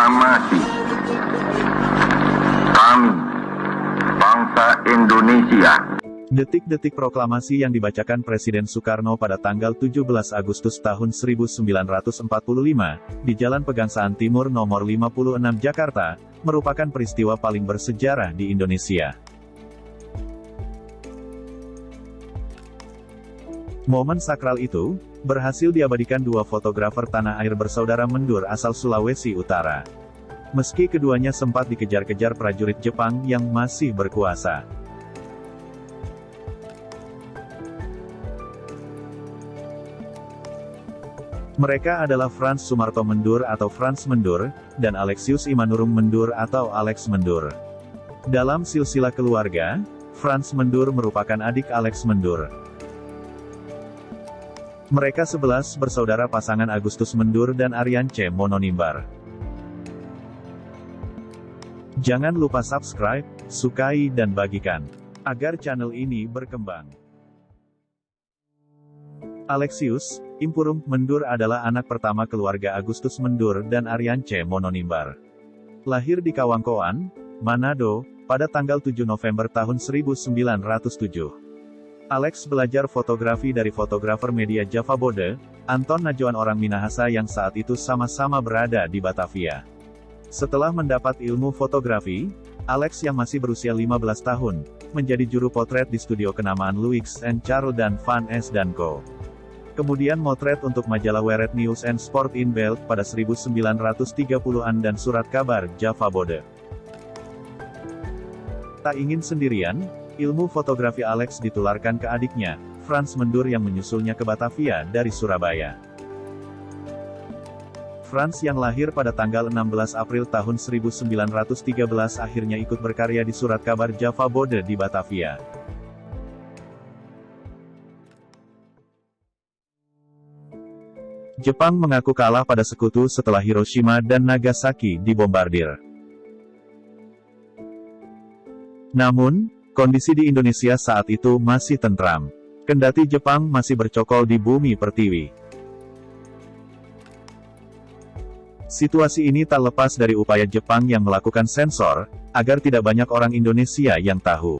proklamasi kami, bangsa Indonesia. Detik-detik proklamasi yang dibacakan Presiden Soekarno pada tanggal 17 Agustus tahun 1945, di Jalan Pegangsaan Timur nomor 56 Jakarta, merupakan peristiwa paling bersejarah di Indonesia. Momen sakral itu, berhasil diabadikan dua fotografer tanah air bersaudara mendur asal Sulawesi Utara. Meski keduanya sempat dikejar-kejar prajurit Jepang yang masih berkuasa. Mereka adalah Frans Sumarto Mendur atau Frans Mendur, dan Alexius Imanurung Mendur atau Alex Mendur. Dalam silsilah keluarga, Frans Mendur merupakan adik Alex Mendur. Mereka 11 bersaudara pasangan Agustus Mendur dan Ariance Mononimbar. Jangan lupa subscribe, sukai dan bagikan, agar channel ini berkembang. Alexius Impurung Mendur adalah anak pertama keluarga Agustus Mendur dan Ariance Mononimbar. Lahir di Kawangkoan, Manado, pada tanggal 7 November tahun 1907. Alex belajar fotografi dari fotografer media Java Bode, Anton Najoan orang Minahasa yang saat itu sama-sama berada di Batavia. Setelah mendapat ilmu fotografi, Alex yang masih berusia 15 tahun, menjadi juru potret di studio kenamaan Louis and Charles dan Van S. Co. Kemudian motret untuk majalah Weret News and Sport in Belt pada 1930-an dan surat kabar Java Bode. Tak ingin sendirian, ilmu fotografi Alex ditularkan ke adiknya, Frans Mendur yang menyusulnya ke Batavia dari Surabaya. Frans yang lahir pada tanggal 16 April tahun 1913 akhirnya ikut berkarya di surat kabar Java Bode di Batavia. Jepang mengaku kalah pada sekutu setelah Hiroshima dan Nagasaki dibombardir. Namun, kondisi di Indonesia saat itu masih tentram. Kendati Jepang masih bercokol di bumi pertiwi. Situasi ini tak lepas dari upaya Jepang yang melakukan sensor, agar tidak banyak orang Indonesia yang tahu.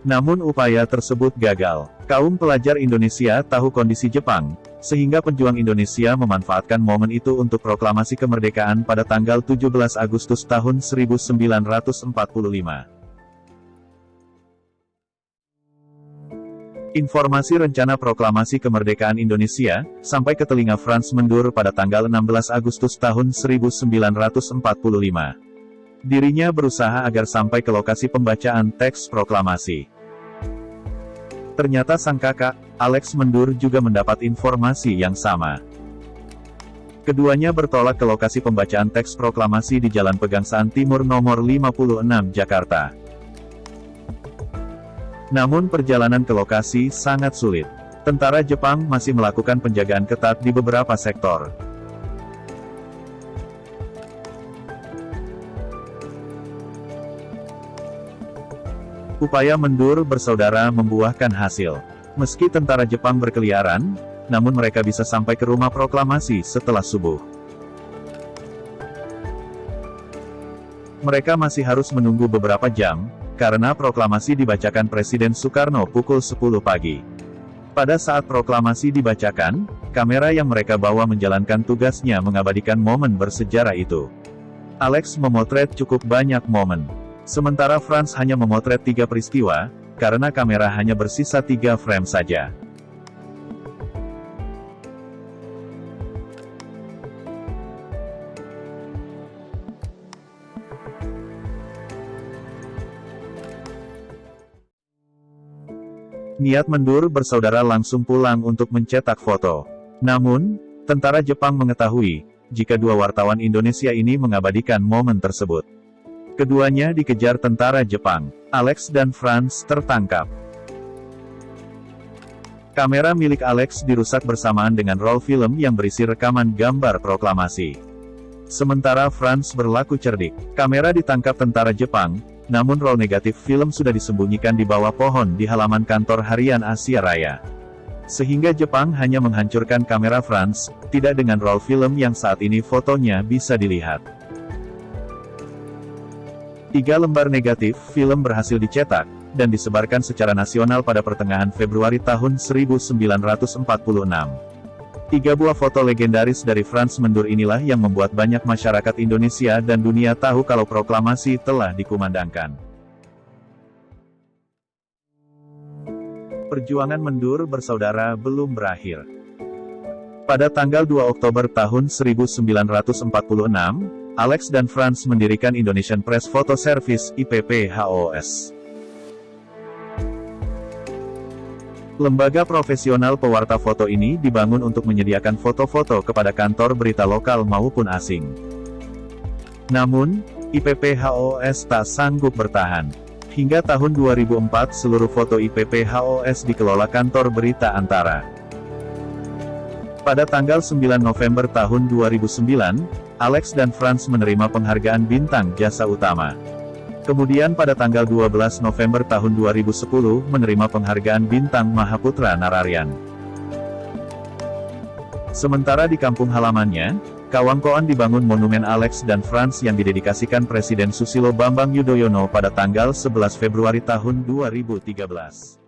Namun upaya tersebut gagal. Kaum pelajar Indonesia tahu kondisi Jepang, sehingga pejuang Indonesia memanfaatkan momen itu untuk proklamasi kemerdekaan pada tanggal 17 Agustus tahun 1945. Informasi rencana proklamasi kemerdekaan Indonesia, sampai ke telinga Frans Mendur pada tanggal 16 Agustus tahun 1945. Dirinya berusaha agar sampai ke lokasi pembacaan teks proklamasi. Ternyata sang kakak, Alex Mendur juga mendapat informasi yang sama. Keduanya bertolak ke lokasi pembacaan teks proklamasi di Jalan Pegangsaan Timur nomor 56 Jakarta. Namun perjalanan ke lokasi sangat sulit. Tentara Jepang masih melakukan penjagaan ketat di beberapa sektor. Upaya Mendur bersaudara membuahkan hasil. Meski tentara Jepang berkeliaran, namun mereka bisa sampai ke rumah proklamasi setelah subuh. Mereka masih harus menunggu beberapa jam, karena proklamasi dibacakan Presiden Soekarno pukul 10 pagi. Pada saat proklamasi dibacakan, kamera yang mereka bawa menjalankan tugasnya mengabadikan momen bersejarah itu. Alex memotret cukup banyak momen. Sementara Frans hanya memotret 3 peristiwa, karena kamera hanya bersisa 3 frame saja. Niat Mendur bersaudara langsung pulang untuk mencetak foto. Namun, tentara Jepang mengetahui, jika dua wartawan Indonesia ini mengabadikan momen tersebut. Keduanya dikejar tentara Jepang. Alex dan Frans tertangkap. Kamera milik Alex dirusak bersamaan dengan roll film yang berisi rekaman gambar proklamasi. Sementara Frans berlaku cerdik. Kamera ditangkap tentara Jepang, namun roll negatif film sudah disembunyikan di bawah pohon di halaman kantor harian Asia Raya. Sehingga Jepang hanya menghancurkan kamera France, tidak dengan roll film yang saat ini fotonya bisa dilihat. 3 lembar negatif film berhasil dicetak, dan disebarkan secara nasional pada pertengahan Februari tahun 1946. 3 buah foto legendaris dari Franz Mendur inilah yang membuat banyak masyarakat Indonesia dan dunia tahu kalau proklamasi telah dikumandangkan. Perjuangan Mendur bersaudara belum berakhir. Pada tanggal 2 Oktober tahun 1946, Alex dan Franz mendirikan Indonesian Press Photo Service (IPPHOS). Lembaga profesional pewarta foto ini dibangun untuk menyediakan foto-foto kepada kantor berita lokal maupun asing. Namun, IPPHOS tak sanggup bertahan. Hingga tahun 2004 seluruh foto IPPHOS dikelola kantor berita Antara. Pada tanggal 9 November tahun 2009, Alex dan Franz menerima penghargaan Bintang Jasa Utama. Kemudian pada tanggal 12 November tahun 2010 menerima penghargaan Bintang Mahaputra Nararyan. Sementara di kampung halamannya, Kawangkoan dibangun monumen Alex dan Franz yang didedikasikan Presiden Susilo Bambang Yudhoyono pada tanggal 11 Februari tahun 2013.